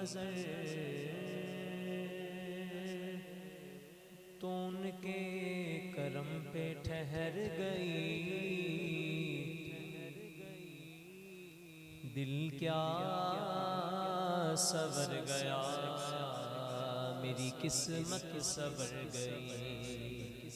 نظر تو ان کے کرم پہ ٹھہر گئی، دل کیا سنور گیا، میری قسمت سنور گئی،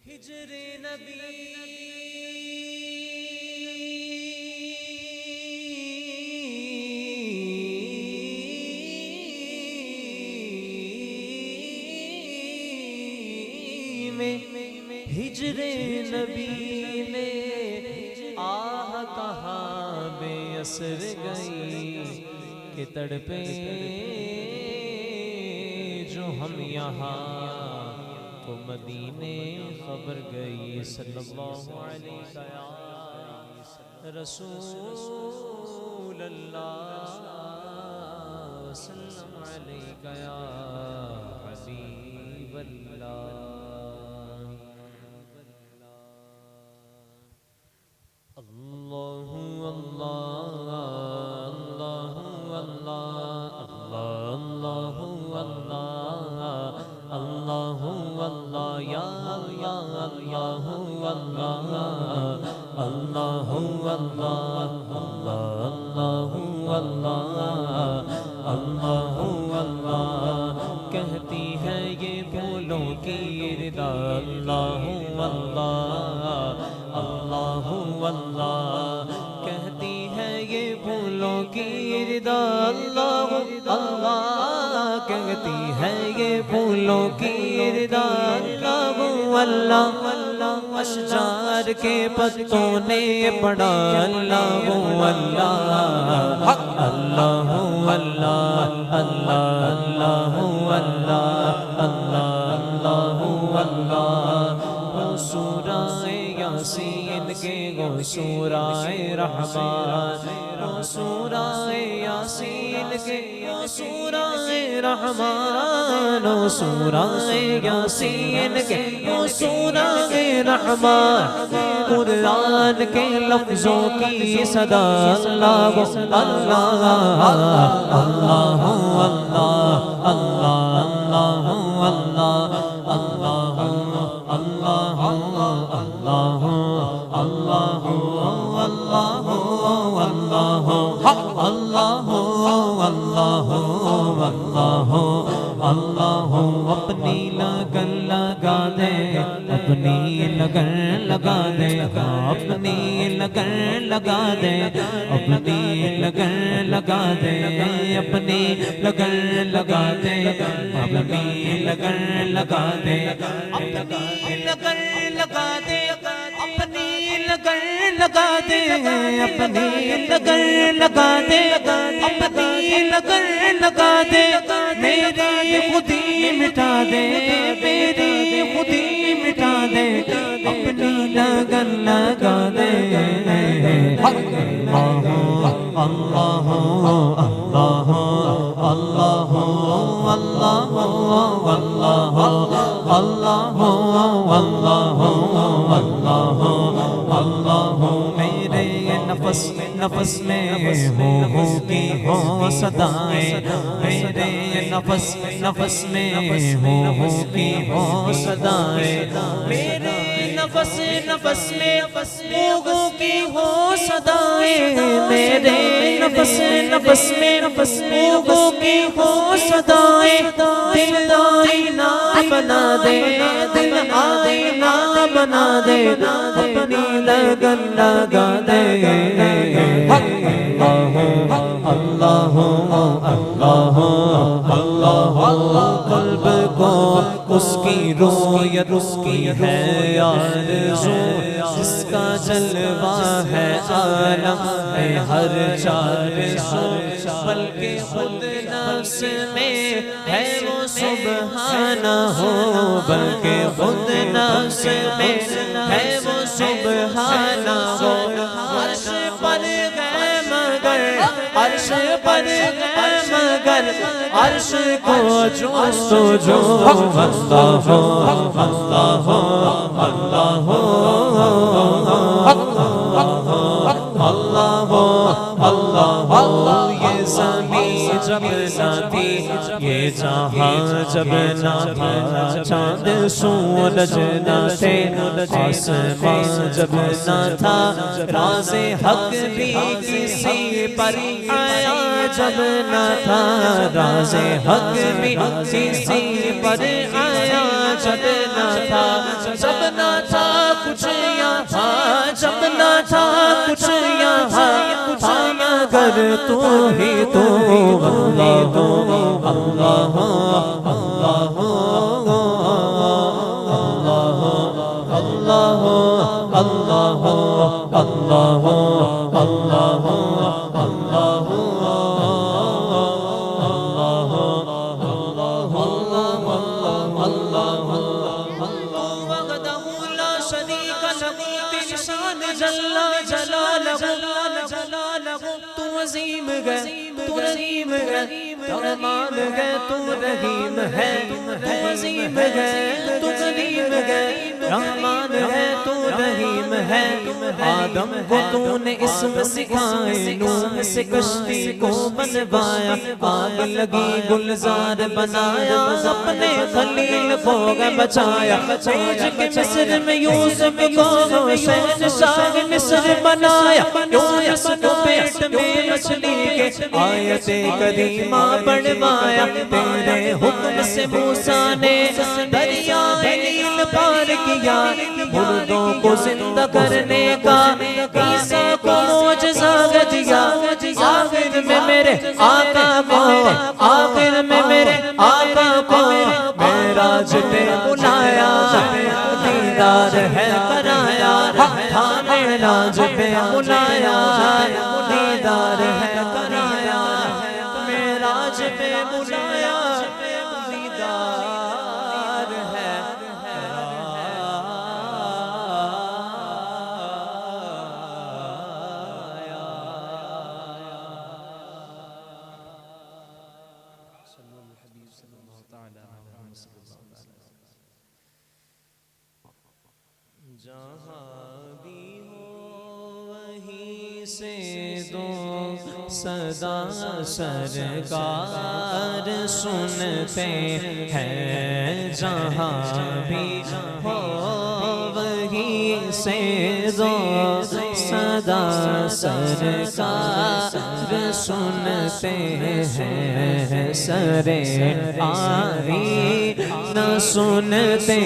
ہجر نبی ہجر نبی میں آہ کہاں بے اثر گئی، کہ تڑپے جو ہم یہاں تو مدینے خبر گئی، صلی اللہ علیہ رسول اللہ وسلم علیہ یا حبیب اللہ۔ اللہ اللہ اللہ اللہ اللہ اللہ اللہ اللہ یا اللہ اللہ اللہ اللہ اللہ اللہ کہتی ہے یہ پھولوں کی ردا، اللہ اللہ اللہ اللہ کہتی ہے یہ پھولوں کی ردا، اللہ اللہ کہتی ہے یہ پھولوں کی ردا، اللہ اللہ اشجار کے پتوں نے پڑھا، اللہ اللہ اللہ اللہ اللہ اللہ اللہ اللہ سورہ یاسین کے گو سورہ رحمان، سورہ یاسین کے گو سورہ رحمان، سورہ یاسین کے گو سورہ رحمان، قرآن کے لفظوں کی صدا، اللہ اللہ اللہ اللہ اللہ اللہ اللہ اللہ اللہ اللہ اپنی لگن لگا دے، اپنی لگن لگا دے، اپنی لگن لگا دے، اپنی لگن لگا دے، اپنی لگن لگا دے، اپنی لگن لگا دے، اپنی لگن لگا دے، اپنی لگن لگا دے، اپنی لگن لگا دے، اپنی لگن لگا دے، میری خودی مٹا دے، میری خودی مٹا دے، اپنی لگن لگا دے، اللہ اللہ اللہ اللہ اللہ اللہ اللہ میرے نفس نفس میں ہو کی ہو صدائیں، میرے نفس نفس میں ہو کی ہو صدائیں، میرے نفس نفس میں ہو کی ہو صدائیں، میرے نفس نفس میں ہو کی ہو صدائیں، دل آئینہ بنا دے، دل آئینہ بنا دے، اپنی لگن لگا دے، اللہ اللہ اللہ اللہ قلب کو اس کی رویت اس کی ہے آرزو، جس کا جلوہ ہے عالم میں ہر چار سو، بلکہ خود نفس میں ہے وہ سبحانہ ہو، بلکہ خود نفس میں ہے وہ سبحانہ ہو، عرش پر ہے مگر عرش پر ہے مگر عرش کو جستجو، اللہ اللہ اللہ اللہ اللہ یہ زمین جب نہ تھی یہ جہاں جب نہ تھا چاند سورج نہ تھے آسمان جب نہ تھا راز حق بھی کسی پر آیا جب نہ تھا راز حق بھی کسی پر آیا جب نہ تھا کچھ یہاں جب نہ تھا کچھ یہاں تھا مگر تو ہی تو اللہ اللہ اللہ اللہ اللہ اللہ تو عظیم ہے تو رحیم ہے تو رحمان ہے تو رحیم ہے تو عظیم ہے تو کریم ہے رحمان ہے تو رحیم ہے آدم کو تو نے اسم سکھائے نوح سے کشتی کو بنوایا آگ لگی گلزار بنایا اپنے خلیل کو بچایا بھیج کے مصر میں یوسف کو شہنشاہ مصر بنایا یونس کو پیٹ میں مچھلی کے آیت کریمہ پڑھوایا تیرے حکم سے موسیٰ نے دریائے نیل پار کیا مردوں کو زندہ کرنے کا عیسیٰ کو معجزہ دیا آخر میں میرے آقا کو آخر میں میرے آقا کو معراج پہ بلایا دیدار ہے کرایا ہاں معراج پہ بلایا دیدار ہے کرایا معراج پہ بلایا دیدار ہے جہاں بھی ہو وہیں سے دو صدا سرکار سنتے ہیں جہاں بھی ہو وہیں سے دو صدا سرکار سنتے ہیں سر آئی نہ سنتے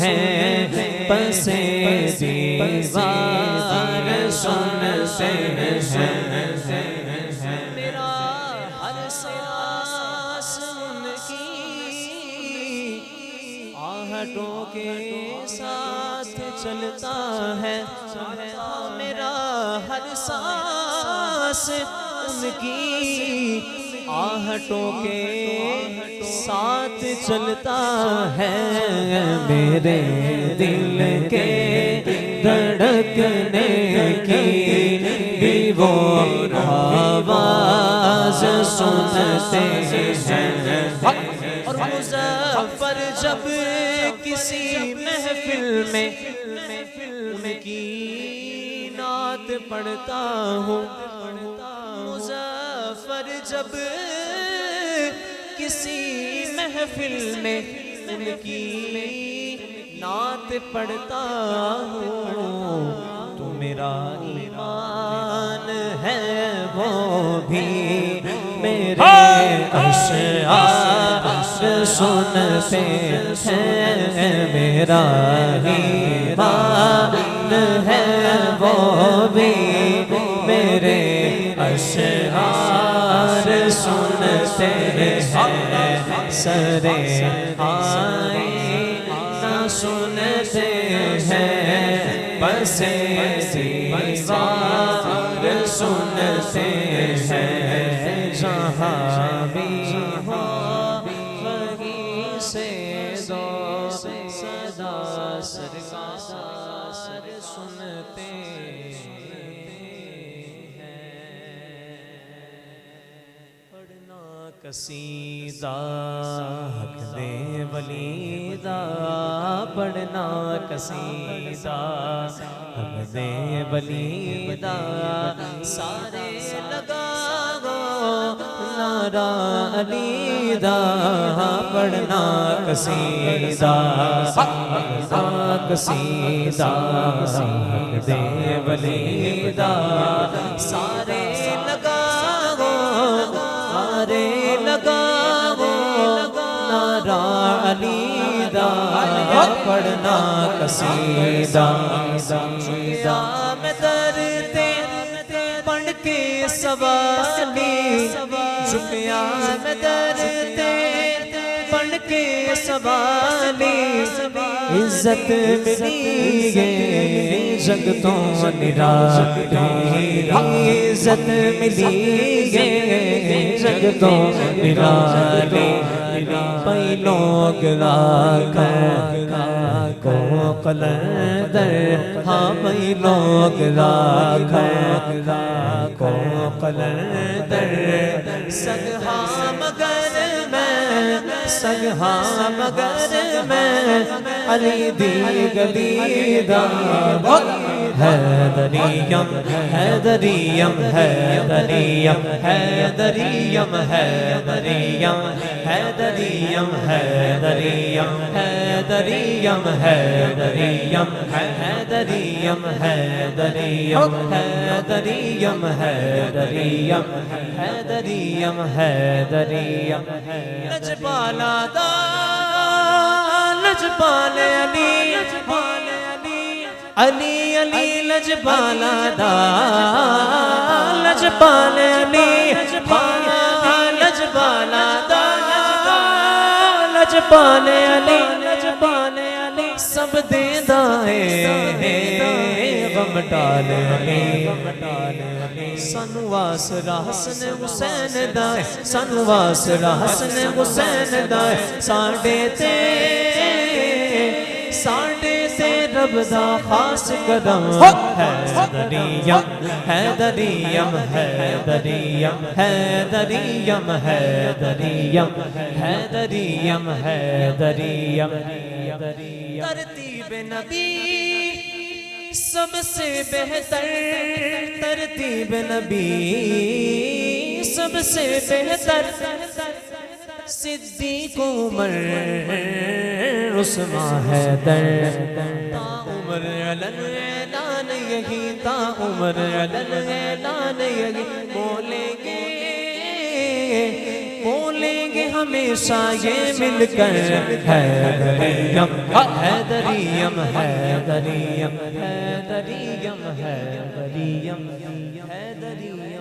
ہیں پسے دیوار سنتے ہیں میرا ہر سانس ان کی آہٹوں کے ساتھ چلتا ہے میرا ہر سانس ان کی آہٹوں کے ساتھ چلتا ہے میرے دل کے دھڑکنے کی بھی وہ آواز سنتے ہیں اور مظفر جب کسی محفل میں ان کی نعت پڑھتا ہوں مظفر جب کسی محفل میں ان کی نعت پڑھتا ہوں تو میرا ایمان ہے وہ بھی میرے اشعار سنتے ہیں میرا ایمان ہے وہ بھی میرے اشعار سنتے ہیں سر آئی نہ سنتے ہیں بس دیوار سنتے ہیں جہاں بھی ہو وہیں سے دو صدا سرکار سنتے قصیدہ حق دے ولی دا پڑھنا قصیدہ حق دے ولی دا سارے لگا گو نعرہ علی دا پڑھنا قصیدہ قصیدہ دے ولی دا سارے لگاو سارے لگاو نعرہ علی دا پڑھنا قصیدہ میں درتے پڑھ کے سوالی جھکیا میں درتے پڑھ کے سوالی عزت ملی ہے جگ تو نرالی عزت ملی ہے جگ تو نرالی پئی لوگ راکھیں کو قلندر ہاں پئی لوگ راکھیں کو قلندر سگہا مگر میں سگہا مگر میں علی دی گلی دا حیدریم حیدریم حیدریم حیدریم حیدریم حیدریم حیدریم حیدریم حیدریم حیدریم حیدریم حیدریم حیدریم حیدریم حیدریم لجپالا دا لجپال علی علی علی لجپالا دا لجپال علی لجپالا دا لجپال علی لجپال علی سب دیندا ہے غم ٹال علی سانو واسرا حسن حسین دا سانو واسرا حسن حسین دا ساڈے تے رب دا خاص قدم حیدریم حیدریم حیدریم حیدریم حیدریم حیدریم حیدریم ترتیب نبی سب سے بہتر ترتیب نبی سب سے بہتر صدیق عمر عثمان حیدر تا عمر علن اعلان یہی تا عمر علن اعلان یہی بولیں گے ہمیشہ یہ مل کر حیدریم حیدریم حیدریم حیدریم حیدریم حیدریم